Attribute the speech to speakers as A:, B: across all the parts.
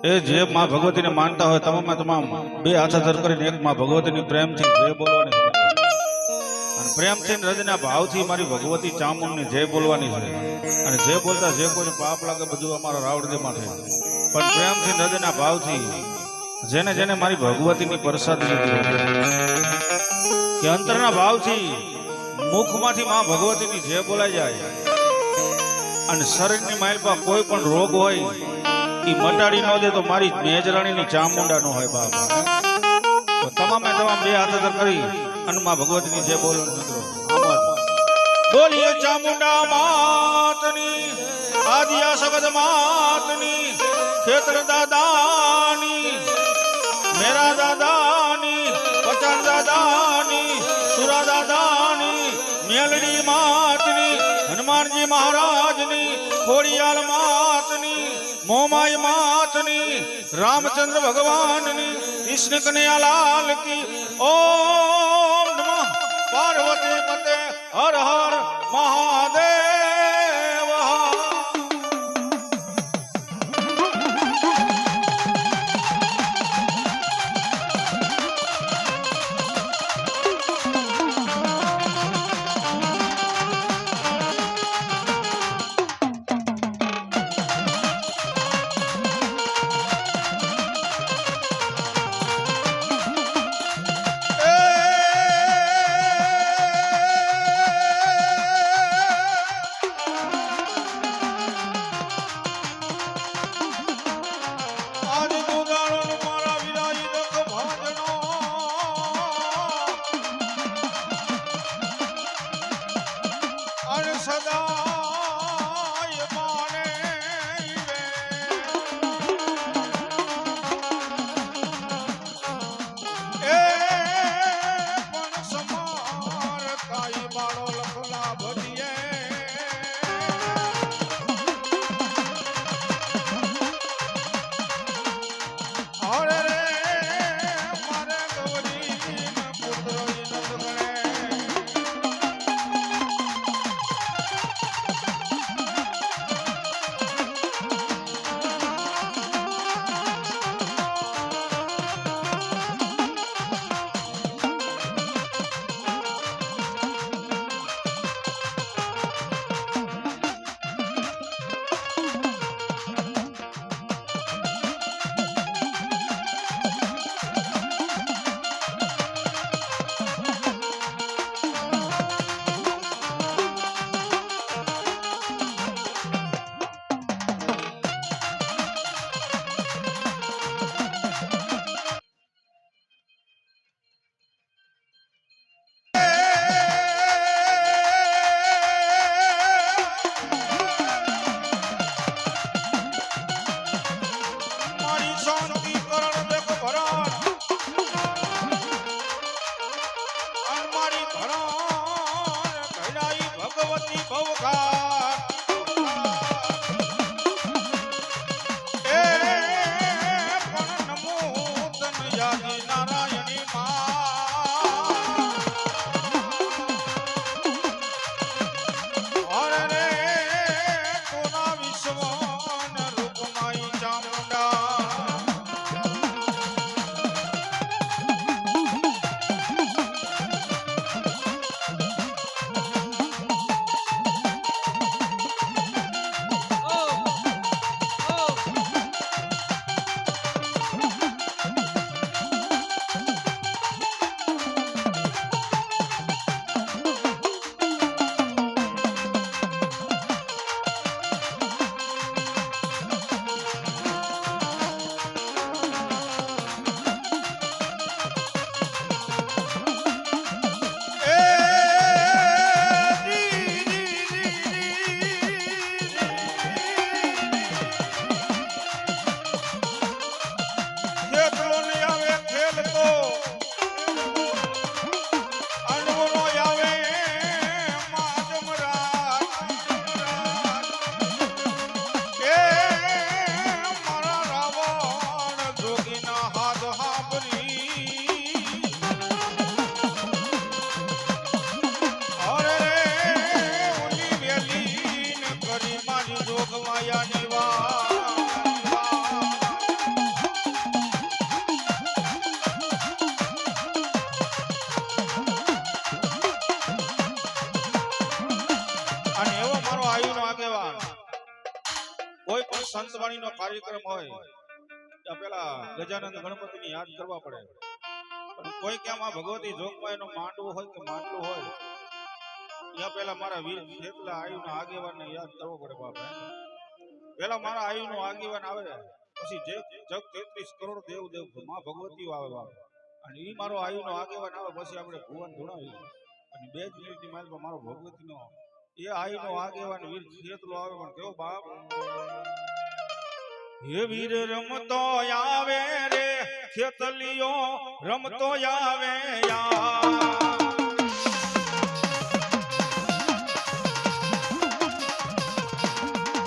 A: એ જે માં ભગવતીને માનતા હોય તમામ તમામ બે હાથ ધર કરીને એક માં ભગવતીની પ્રેમથી જય બોલવાની છે અને પ્રેમથી હૃદયના ભાવથી મારી ભગવતી ચામુંડની જય બોલવાની છે અને જે બોલતા જે કોઈને પાપ લાગે બધું અમારા રાવણદેવમાં છે પણ પ્રેમથી હૃદયના ભાવથી જેને જેને મારી ભગવતીની પ્રસાદી લીધી કે અંતરના ભાવથી મુખમાંથી માં ભગવતીની જય બોલાઈ જાય અને શરીરની માઇલ પર કોઈ પણ રોગ હોય એ મટાડી ન દે તો મારી મેજરાણીની ચામુંડા ન હોય બાપા. તો તમામે તમામ બે હાથ ધર કરી અને માં ભગવતીની જય બોલો મિત્રો. બોલીએ ચામુંડા માતની આદિયા સગદ માતની ખેતર દાદાની મેરા દાદાની પતન દાદાની સુરા દાદાની મેલડી માતની હનુમાનજી મહારાજની ખોડિયાલ માતની મોમાઈ માતની રામચંદ્ર ભગવાનની કૃષ્ણ કનૈયાલાલ કી ઓમ નમઃ પાર્વતી પતે હર હર મહાદેવ. આકાશવાણીનો કાર્યક્રમ હોય ત્યાં પેલા ગજાનંદ ગણપતિની યાદ કરવા પડે. પણ કોઈ કે આ ભગવતી જોગમાં એનો માંડવો હોય કે માટલું હોય ત્યાં પેલા મારા વીર જેટલા આયુના આગેવાનને યાદ કરવો પડે બાપ. પેલા મારા આયુનો આગેવાન આવે પછી જે જગ 33 કરોડ દેવ દેવ માં ભગવતી આવે બાપ. અને ઈ મારો આયુનો આગેવાન આવે પછી આપણે ભુવન ધૂણાવી અને 2 જ મિનિટની માલમાં મારો ભગવતીનો એ આયુનો આગેવાન વીર જેટલો આવે પણ કેવો બાપ. હે વીર રમતો આવે રે ખેતલિયો રમતો આવે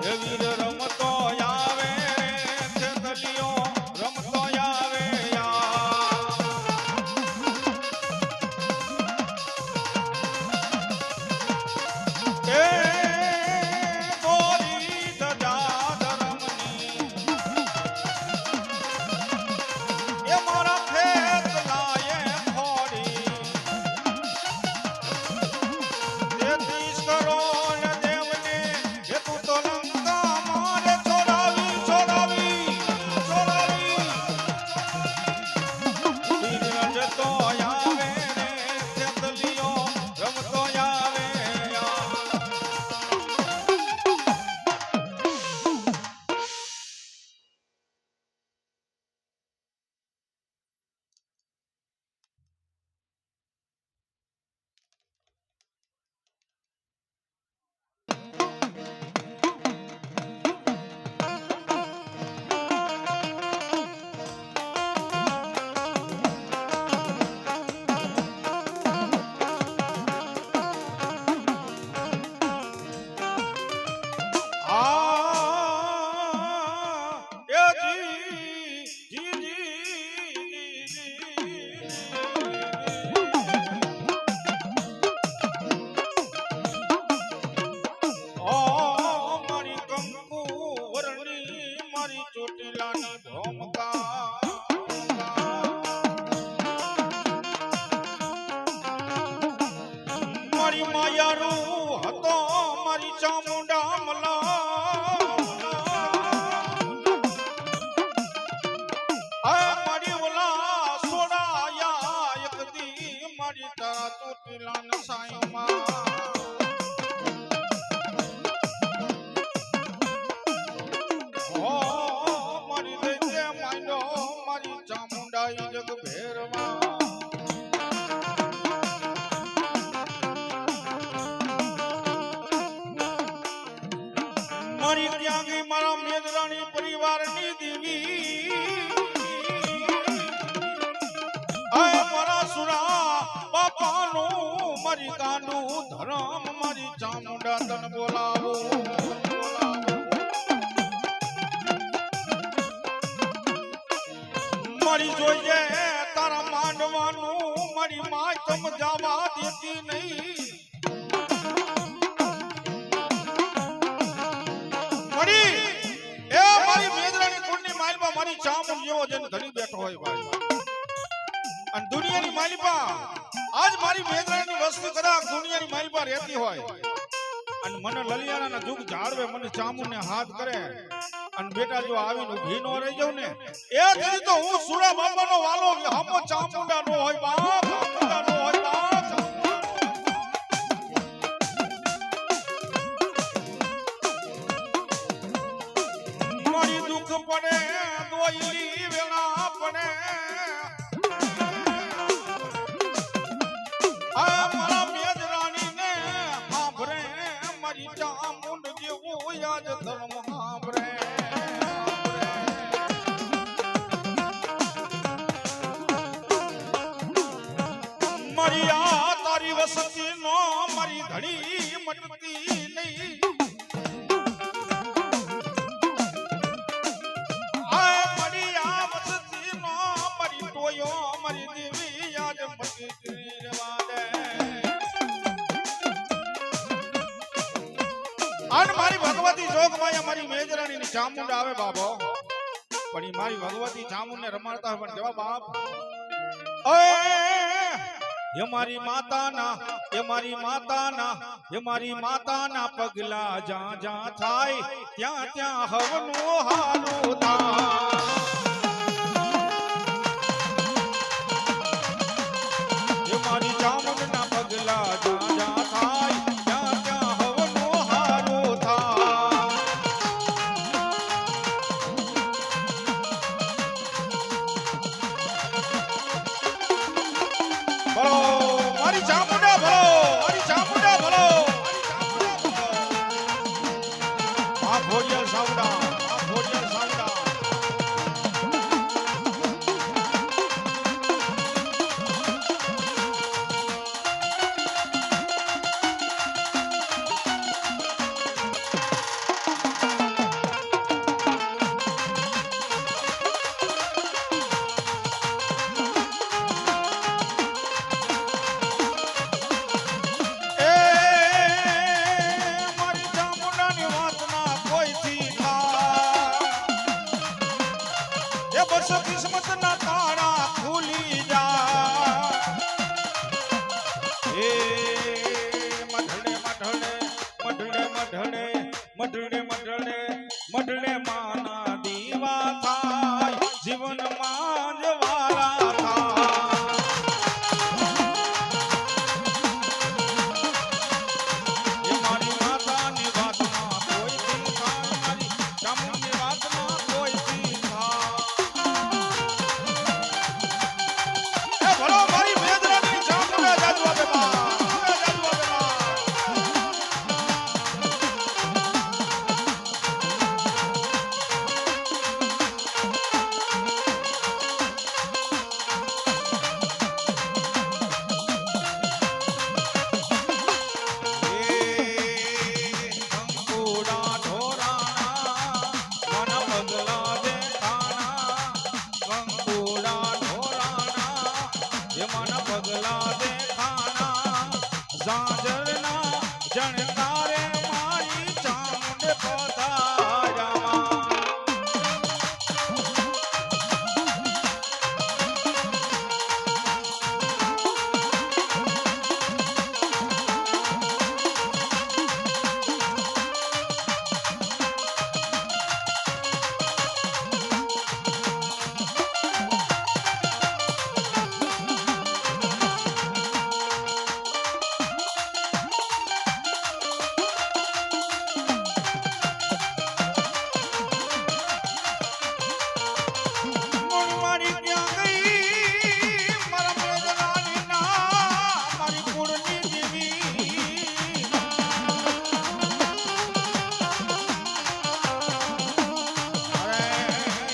A: હે વીર રમતો આવે રે ખેતલિયો રમતો આવે એ મારી માયારું હતો મારી ચામુંડા મલા મારી ઓલા સોડાયા એક દી મારી તારા ચોટીલા ન સાયમાં મારી દે માયનો મારી ચામુંડા જગ ભેરવા મારી ત્યાં ગઈ મારા મેદરાણી પરિવારની દેવી મારા સુરા બાપાનું મારી ગાંડું ધરમ મારી ચામુંડા તન બોલાવો મારી જોઈએ તારા માંડવાનું મારી માય તમ જવા દેતી નહીં મારી ચામુંડ જેવો જેને ધણી બેઠો હોય ભાઈ અને દુનિયાની માલિપા આજ મારી મેદરાની વસ્તુ કદાચ દુનિયાની માલિપા રહેતી હોય અને મને લલિયાના જુગ ઝાડવે મને ચામુંડ ને હાથ કરે અને બેટા જો આવીને ઊભી નો રહી જાવ ને એ દીદી તો હું સુરા બાપાનો વાલો હમો ચામુંડા નો હોય બાપ ચામુંડા નો હોય બાપ મારી દુઃખ પડે દોયલી વેળા પડે મારા મેદરાણી ને હાંભરે મારી ચામુંડ જેવું યાદ ધર્મ હાંભરે મારી આ તારી વસતી નો મારી ઘડી મટતી નહીં મારી ભગવતી જોગ માયા મારી મેજરાણી ની ચામુંડ આવે બાબો પણ ઈ મારી ભગવતી ચામુંડ ને રમાડતા હોય પણ જવા બાપ એ મારી માતાના એ મારી માતાના પગલા જ્યાં જ્યાં થાય ત્યાં ત્યાં હવનું હારું થાય એ મારી ચામુંડના પગલા જ્યાં જ્યાં થાય ત્યાં ત્યાં હવનું હારું થાય બોલો મારી ચામુંડા બોલો મારી ચામુંડા બોલો આ ભોજિયા સાવડા આ ભોજિયા સાવડા કિસ્મત ના તાળા ખુલી જા એ મઢડે મઢડે મઢડે મઢડે મઢડે મઢડે મઢડે માના દીવા થાય જીવન માં જવારા થાય એ મારી માતાની વાતમાં કોઈ થી થાય મારી ચામુંડની વાતમાં કોઈ થી થાય ભલો મારી મેદરાની ચામુંડા જાદવા બેમાં જાદવા બેમાં કંકુડા ઢોરાણા મન પગલા દેખાણા કંકુડા ઢોરાણા એ મન પગલા દેખાણા ઝાંઝરના જણકારે મારી ચામુંડ પધાર્યા મારી ક્યાં ગઈ મારા મેદરાની ના મારી કુળની દેવી અરે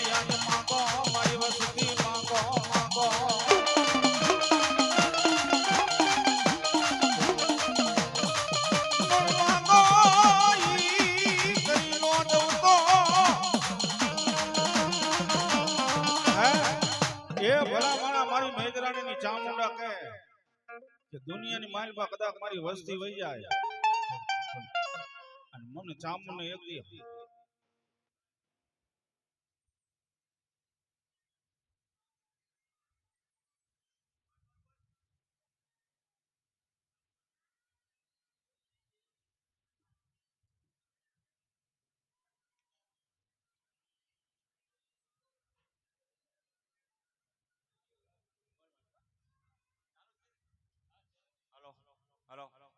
A: યાદ માંગો મારી વસતી માંગો માંગો માંગો ઈ કરી નો દઉં તો એ ભલામણા મારી મેદરાણીની ચામુંડા કહે કે દુનિયાની માલમાં કદાચ મારી વસ્તી વહી જાય અને મને ચામુંડને એક દી હાલો હાલો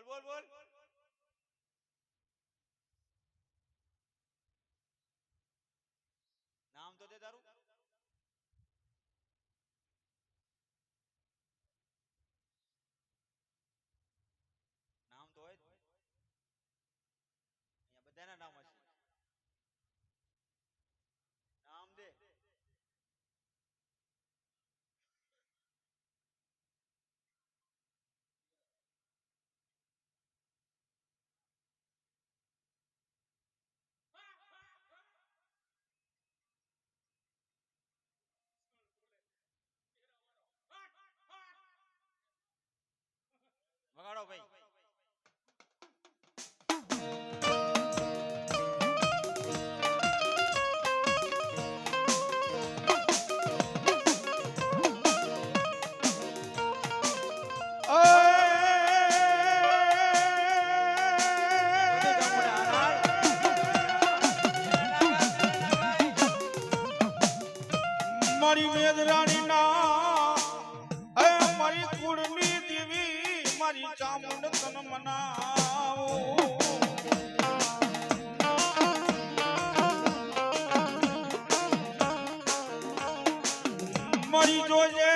B: બોલ બોલ બોલ. નામ તો દે તારું. નામ તો હોય. અહીંયા બધાના નામ હશે. નામ દે. વગાડો ભાઈ.
A: મારી મેદરાણી ના મારી કુળની દેવી મારી ચામુંડ તન મનાવો મારી જોજે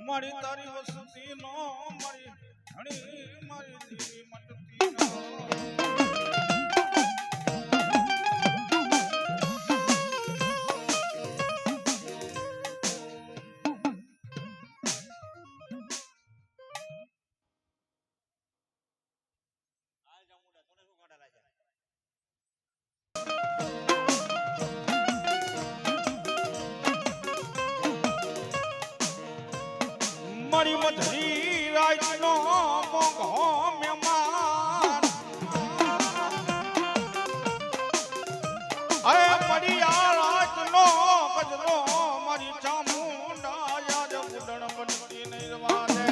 A: મારી તારી વસતી નો મારી ધણી મારી દેવી મટતી નો મારી મધરી રાજનો મોંઘો મહેમાન અરે મારી આ રાજનો ગજરો મારી ચામુંડા યાદ ઉડણ બનતી નહીં રવા દે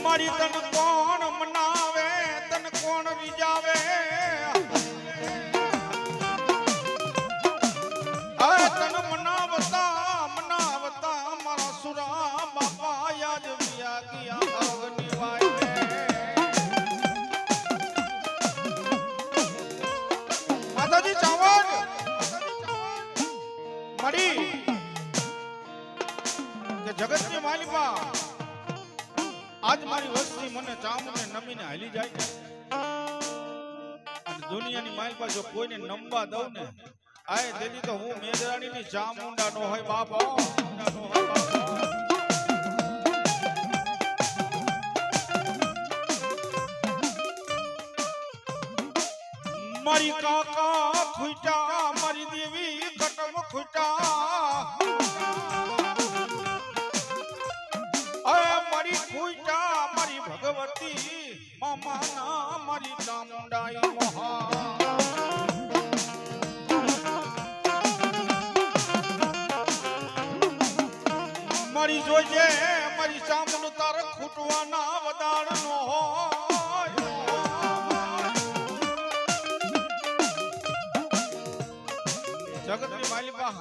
A: મારી તન કોણ મનાવે તન કોણ રીજાવે જગતની માલિકા આજ મારી વસ્તી મને ચામુંડને નમીને હાલી જાય અને દુનિયાની માલિકા જો કોઈને નમવા દઉં ને આય તેથી તો હું મેદરાણીની ચામુંડા નો હોય બાપા મારી કાકા ખૂટા મારી દેવી કટમ ખૂટા મારી ખૂટા મારી ભગવતી મામાના મારી ચામુંડાઈ મહા મારી જોજે મારી ચામુંડ તાર ખૂટવાના વદાળ નો હોય જગતની માલિકા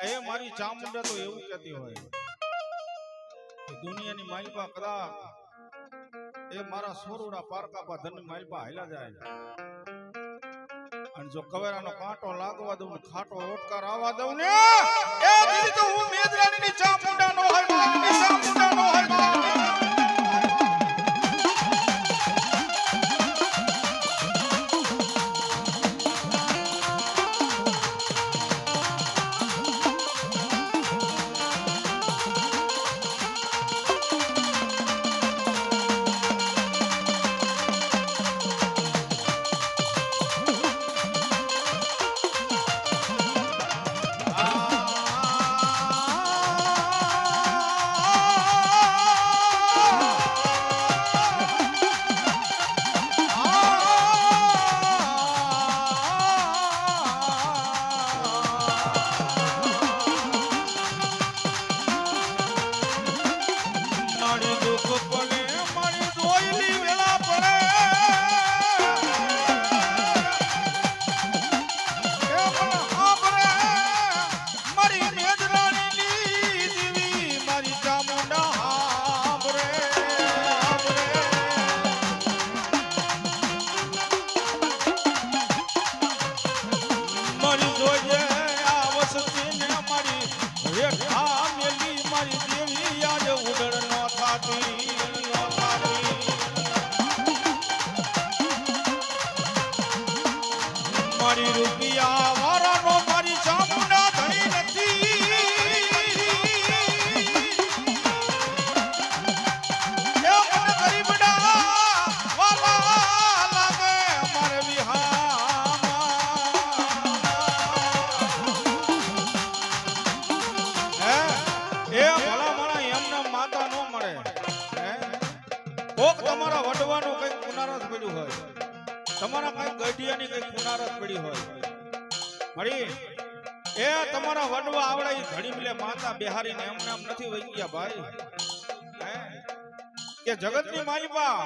A: એ મારી ચામુંડા તો એવું કહેતી હોય દુનિયાની માલિકા કદાચ એ મારા સોરુડા પારકા પા ધન માલિકા હાલ્યા જાય અને જો કવેરાનો કાંટો લાગવા દઉં ને ખાટો ઓટકાર આવવા દઉં ને એ દીદી તો હું મેદરાણીની ચામુંડા નો હોય મારી ચામુંડા નો હોય રેઠા મેલી મારી દેવી આજ ઉડળ નો થાતી મારી રૂપિયા વાળાનો મારી ચામુંડા ધણી નથી એ મને ગરીબડા વાલા લાગે મારે એ ભલા માણા એમને માતા નો મળે કોક તમારા વડવાનું કઈક પુનારસ પડ્યું હોય તમારા કઈક ગઢિયાની કઈક પુનારસ પડી હોય મળી એ તમારા વડવા આવડે ઈ ઘડી મિલે માતા બિહારીને એમને એમ નથી વહી ગયા ભાઈ કે જગતની માલિકા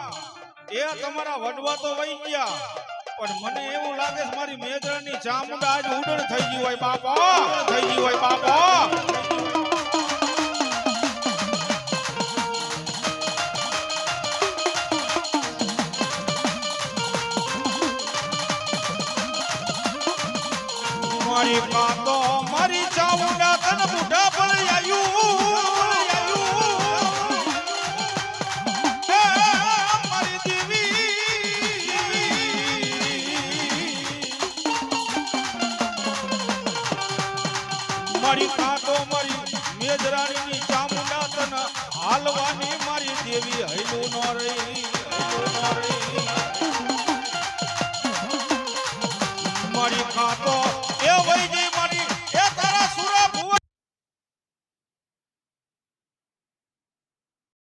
A: એ તમારા વડવા તો વહી ગયા પણ મને એવું લાગે છે મારી મેદરાની ચામુંડા આજ ઉડળ થઈ ગઈ હોય બાપા થઈ ગઈ હોય બાપા મારી કાતો મારી ચામુંડા તન બુઢા પણ આયું મારી દેવી મારી કાતો મારી મેદરાણીની ચામુંડા તન હાલવાની મારી દેવી હૈલું ન રહી